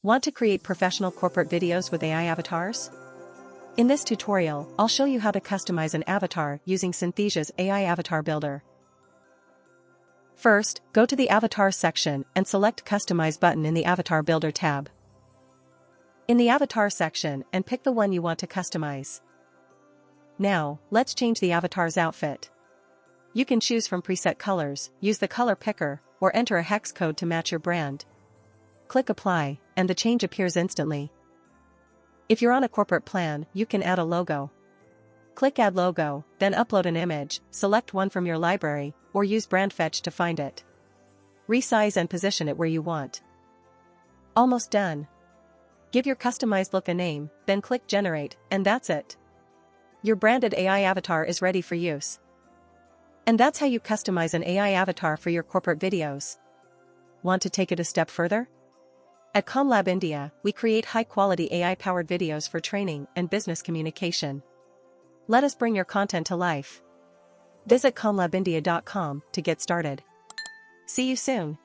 Want to create professional corporate videos with AI avatars? In this tutorial, I'll show you how to customize an avatar using Synthesia's AI Avatar Builder. First, go to the Avatar section and select Customize button in the Avatar Builder tab. In the Avatar section, and pick the one you want to customize. Now, let's change the avatar's outfit. You can choose from preset colors, use the color picker, or enter a hex code to match your brand. Click Apply, and the change appears instantly. If you're on a corporate plan, you can add a logo. Click Add Logo, then upload an image, select one from your library, or use Brand Fetch to find it. Resize and position it where you want. Almost done. Give your customized look a name, then click Generate, and that's it. Your branded AI avatar is ready for use. And that's how you customize an AI avatar for your corporate videos. Want to take it a step further? At ComLab India, we create high-quality AI-powered videos for training and business communication. Let us bring your content to life. Visit comlabindia.com to get started. See you soon.